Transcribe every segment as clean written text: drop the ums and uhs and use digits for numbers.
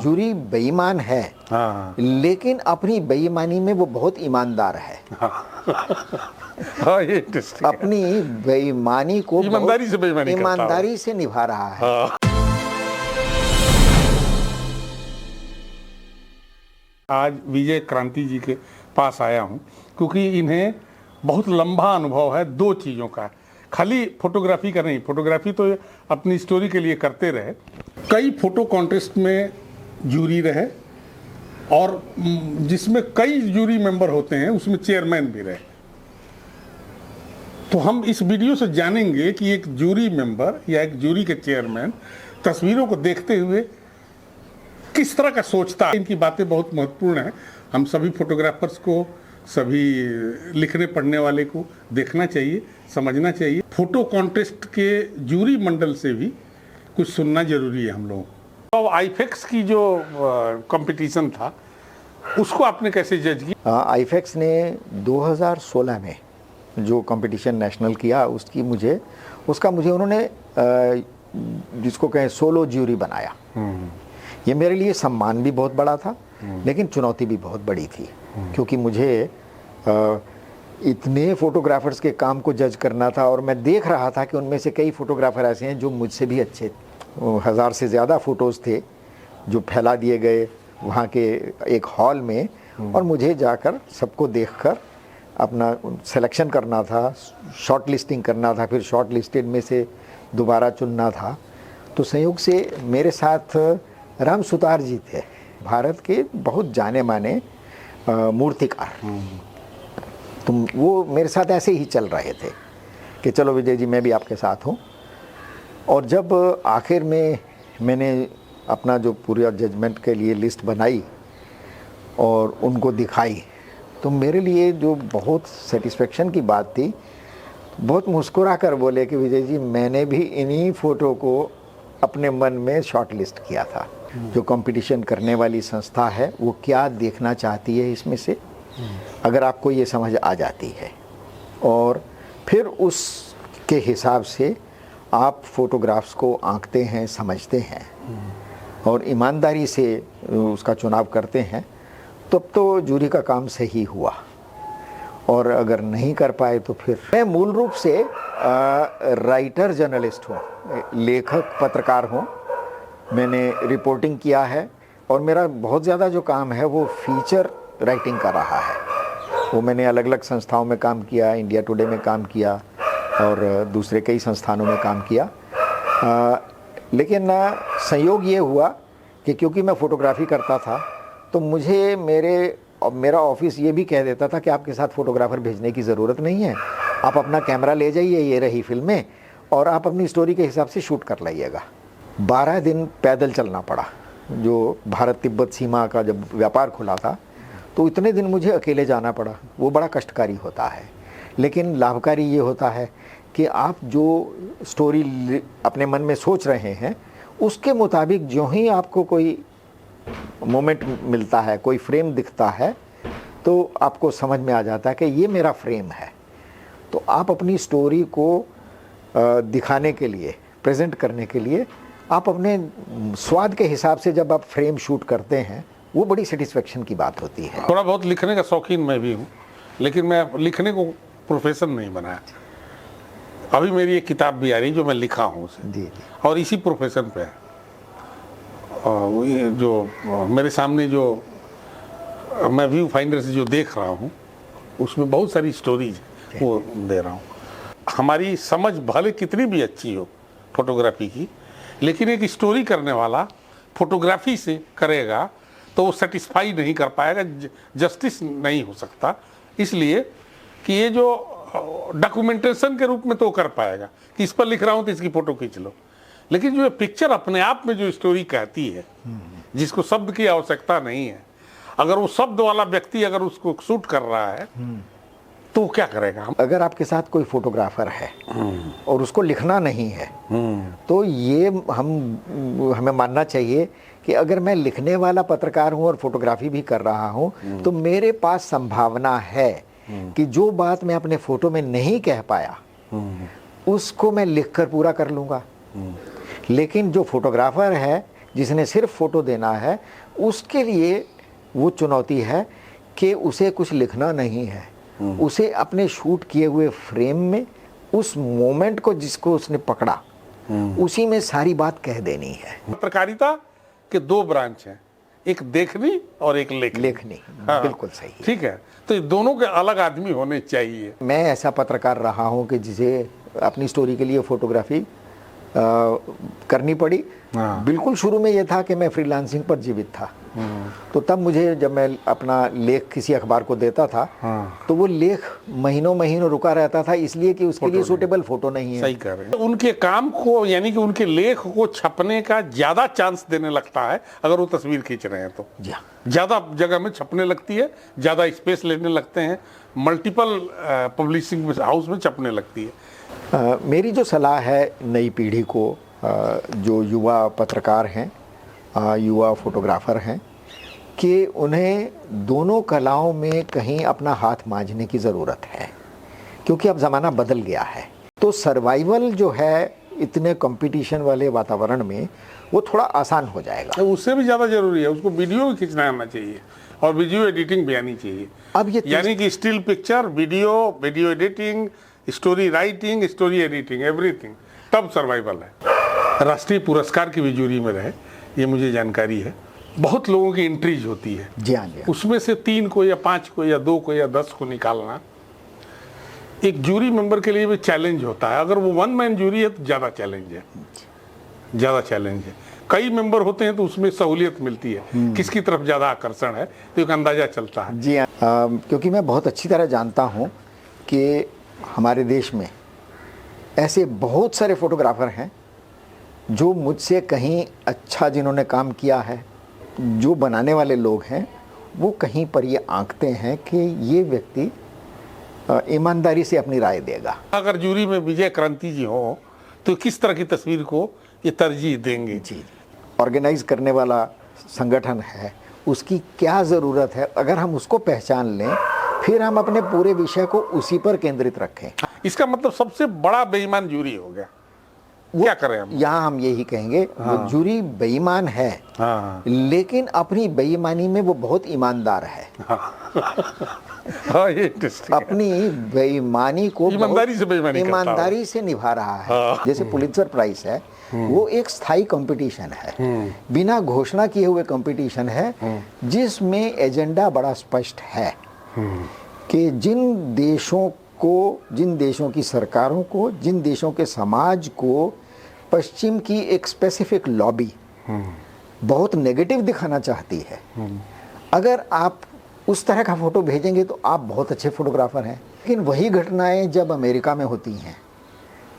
Jury बेईमान है, हाँ लेकिन अपनी बेईमानी में वो बहुत ईमानदार है। हाँ, ये इंटरेस्टिंग है। अपनी बेईमानी को ईमानदारी से बेईमानी करता है। ईमानदारी से निभा रहा है। हाँ। आज विजय क्रांति जी के पास आया हूँ क्योंकि इन्हें बहुत लंबा अनुभव है दो चीज़ों का। खाली फोटोग्राफी का नहीं, फोटोग्राफी तो अपनी स्टोरी के लिए करते रहे, कई फोटो कॉन्टेस्ट में जूरी रहे और जिसमें कई जूरी मेंबर होते हैं उसमें चेयरमैन भी रहे। तो हम इस वीडियो से जानेंगे कि एक जूरी मेंबर या एक जूरी के चेयरमैन तस्वीरों को देखते हुए किस तरह का सोचता है। इनकी बातें बहुत महत्वपूर्ण हैं। हम सभी फोटोग्राफर्स को, सभी लिखने पढ़ने वाले को देखना चाहिए, समझना चाहिए। फोटो कॉन्टेस्ट के जूरी मंडल से भी कुछ सुनना जरूरी है हम लोगों को। तो आईफेक्स की जो कंपटीशन था उसको आपने कैसे जज किया? आईफेक्स ने 2016 में जो कंपटीशन नेशनल किया उसका मुझे उन्होंने जिसको कहें सोलो ज्यूरी बनाया। ये मेरे लिए सम्मान भी बहुत बड़ा था, लेकिन चुनौती भी बहुत बड़ी थी, क्योंकि मुझे इतने फोटोग्राफर्स के काम को जज करना था और मैं देख रहा था कि उनमें से कई फोटोग्राफर ऐसे हैं जो मुझसे भी अच्छे, 1000 से ज़्यादा फ़ोटोज़ थे जो फैला दिए गए वहाँ के एक हॉल में, और मुझे जाकर सबको देखकर अपना सिलेक्शन करना था, शॉर्ट लिस्टिंग करना था, फिर शॉर्ट लिस्टेड में से दोबारा चुनना था। तो संयोग से मेरे साथ राम सुतार जी थे, भारत के बहुत जाने माने मूर्तिकार। तो वो मेरे साथ ऐसे ही चल रहे थे कि चलो विजय जी मैं भी आपके साथ हूँ। और जब आखिर में मैंने अपना जो पूरा जजमेंट के लिए लिस्ट बनाई और उनको दिखाई, तो मेरे लिए जो बहुत सेटिस्फेक्शन की बात थी, बहुत मुस्कुरा कर बोले कि विजय जी मैंने भी इन्हीं फ़ोटो को अपने मन में शॉर्ट लिस्ट किया था। जो कंपटीशन करने वाली संस्था है वो क्या देखना चाहती है इसमें से, अगर आपको ये समझ आ जाती है और फिर उसके हिसाब से आप फोटोग्राफ्स को आंकते हैं, समझते हैं और ईमानदारी से उसका चुनाव करते हैं, तब तो जूरी का काम सही हुआ। और अगर नहीं कर पाए तो फिर मैं मूल रूप से राइटर जर्नलिस्ट हूँ, लेखक पत्रकार हूँ। मैंने रिपोर्टिंग किया है और मेरा बहुत ज़्यादा जो काम है वो फीचर राइटिंग का रहा है। वो मैंने अलग अलग संस्थाओं में काम किया, इंडिया टुडे में काम किया और दूसरे कई संस्थानों में काम किया। लेकिन संयोग ये हुआ कि क्योंकि मैं फ़ोटोग्राफी करता था तो मुझे मेरा ऑफिस ये भी कह देता था कि आपके साथ फ़ोटोग्राफ़र भेजने की ज़रूरत नहीं है, आप अपना कैमरा ले जाइए, ये रही फिल्में, और आप अपनी स्टोरी के हिसाब से शूट कर लाइएगा। 12 दिन पैदल चलना पड़ा। जो भारत तिब्बत सीमा का जब व्यापार खुला था तो इतने दिन मुझे अकेले जाना पड़ा। वो बड़ा कष्टकारी होता है, लेकिन लाभकारी ये होता है कि आप जो स्टोरी अपने मन में सोच रहे हैं उसके मुताबिक जो ही आपको कोई मोमेंट मिलता है, कोई फ्रेम दिखता है, तो आपको समझ में आ जाता है कि ये मेरा फ्रेम है। तो आप अपनी स्टोरी को दिखाने के लिए, प्रेजेंट करने के लिए आप अपने स्वाद के हिसाब से जब आप फ्रेम शूट करते हैं, वो बड़ी सेटिस्फेक्शन की बात होती है। थोड़ा बहुत लिखने का शौकीन मैं भी हूँ, लेकिन मैं लिखने को प्रोफेशन नहीं बनाया। अभी मेरी एक किताब भी आ रही जो मैं लिखा हूँ उसे, जी। और इसी प्रोफेशन पे है। जो मेरे सामने जो मैं व्यू फाइंडर से जो देख रहा हूँ उसमें बहुत सारी स्टोरीज वो दे रहा हूँ। हमारी समझ भले कितनी भी अच्छी हो फोटोग्राफी की, लेकिन एक स्टोरी करने वाला फोटोग्राफी से करेगा तो वो सेटिस्फाई नहीं कर पाएगा, जस्टिस नहीं हो सकता। इसलिए कि ये जो डॉक्यूमेंटेशन के रूप में तो कर पाएगा कि इस पर लिख रहा हूँ तो इसकी फ़ोटो खींच लो, लेकिन जो पिक्चर अपने आप में जो स्टोरी कहती है, जिसको शब्द की आवश्यकता नहीं है, अगर वो शब्द वाला व्यक्ति अगर उसको शूट कर रहा है तो वो क्या करेगा? अगर आपके साथ कोई फोटोग्राफर है और उसको लिखना नहीं है, तो ये हमें मानना चाहिए कि अगर मैं लिखने वाला पत्रकार हूँ और फोटोग्राफी भी कर रहा हूँ, तो मेरे पास संभावना है कि जो बात मैं अपने फोटो में नहीं कह पाया उसको मैं लिखकर पूरा कर लूँगा। लेकिन जो फोटोग्राफर है जिसने सिर्फ फोटो देना है, उसके लिए वो चुनौती है कि उसे कुछ लिखना नहीं है, उसे अपने शूट किए हुए फ्रेम में उस मोमेंट को जिसको उसने पकड़ा उसी में सारी बात कह देनी है। पत्रकारिता के दो ब्रांच हैं, एक देखनी और एक लेखनी। हाँ, बिल्कुल सही। ठीक है, तो ये दोनों के अलग आदमी होने चाहिए। मैं ऐसा पत्रकार रहा हूं कि जिसे अपनी स्टोरी के लिए फोटोग्राफी करनी पड़ी। हाँ। बिल्कुल शुरू में ये था कि मैं फ्रीलांसिंग पर जीवित था, तो तब मुझे जब मैं अपना लेख किसी अखबार को देता था, तो वो लेख महीनों महीनों रुका रहता था, इसलिए कि उसके लिए सूटेबल फोटो नहीं है। सही कह रहे हैं। उनके काम को यानी कि उनके लेख को छपने का ज्यादा चांस देने लगता है अगर वो तस्वीर खींच रहे हैं तो। ज्यादा जगह में छपने लगती है, ज्यादा स्पेस लेने लगते हैं, मल्टीपल पब्लिशिंग हाउस में छपने लगती है। मेरी जो सलाह है नई पीढ़ी को, जो युवा पत्रकार हैं, युवा फोटोग्राफर हैं, कि उन्हें दोनों कलाओं में कहीं अपना हाथ मांझने की ज़रूरत है, क्योंकि अब ज़माना बदल गया है। तो सर्वाइवल जो है इतने कंपटीशन वाले वातावरण में वो थोड़ा आसान हो जाएगा। तो उससे भी ज़्यादा ज़रूरी है, उसको वीडियो भी खींचना आना चाहिए और वीडियो एडिटिंग भी आनी चाहिए। अब ये यानी कि still picture, video editing, story writing, story editing, everything, तब सर्वाइवल है। राष्ट्रीय पुरस्कार की भी जूरी में रहे, ये मुझे जानकारी है। बहुत लोगों की एंट्रीज होती है, जी हाँ, उसमें से 3 को या 5 को या 2 को या 10 को निकालना एक जूरी मेंबर के लिए भी चैलेंज होता है। अगर वो 1 मैन जूरी है तो ज़्यादा चैलेंज है, ज़्यादा चैलेंज है। कई मेंबर होते हैं तो उसमें सहूलियत मिलती है, किसकी तरफ ज़्यादा आकर्षण है तो एक अंदाज़ा चलता है। जी हाँ, क्योंकि मैं बहुत अच्छी तरह जानता हूँ कि हमारे देश में ऐसे बहुत सारे फोटोग्राफर हैं जो मुझसे कहीं अच्छा जिन्होंने काम किया है, जो बनाने वाले लोग हैं वो कहीं पर ये आंकते हैं कि ये व्यक्ति ईमानदारी से अपनी राय देगा। अगर जूरी में विजय क्रांति जी हो तो किस तरह की तस्वीर को ये तरजीह देंगे? जी, ऑर्गेनाइज करने वाला संगठन है, उसकी क्या ज़रूरत है, अगर हम उसको पहचान लें फिर हम अपने पूरे विषय को उसी पर केंद्रित रखें। इसका मतलब सबसे बड़ा बेईमान जूरी हो गया, क्या करें हम? यहाँ हम यही कहेंगे, वो जूरी बेईमान है, लेकिन अपनी बेईमानी में वो बहुत ईमानदार है। ये अपनी बेईमानी को ईमानदारी से निभा रहा है। जैसे पुलित्जर प्राइज है, वो एक स्थायी कंपटीशन है, बिना घोषणा किए हुए कंपटीशन है, जिसमें एजेंडा बड़ा स्पष्ट है कि जिन देशों की सरकारों को, जिन देशों के समाज को पश्चिम की एक स्पेसिफिक लॉबी बहुत नेगेटिव दिखाना चाहती है, अगर आप उस तरह का फोटो भेजेंगे तो आप बहुत अच्छे फोटोग्राफर हैं। लेकिन वही घटनाएं जब अमेरिका में होती हैं,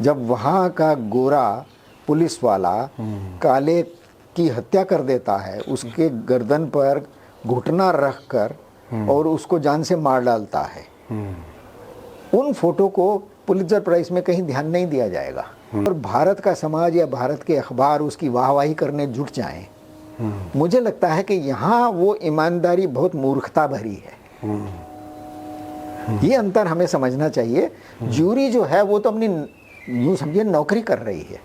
जब वहाँ का गोरा पुलिस वाला काले की हत्या कर देता है, उसके गर्दन पर घुटना रख कर और उसको जान से मार डालता है, उन फोटो को पुलित्जर प्राइज में कहीं ध्यान नहीं दिया जाएगा। और भारत का समाज या भारत के अखबार उसकी वाहवाही करने जुट जाएं, मुझे लगता है कि यहाँ वो ईमानदारी बहुत मूर्खता भरी है। ये अंतर हमें समझना चाहिए। जूरी जो है वो तो अपनी यूँ समझिए नौकरी कर रही है।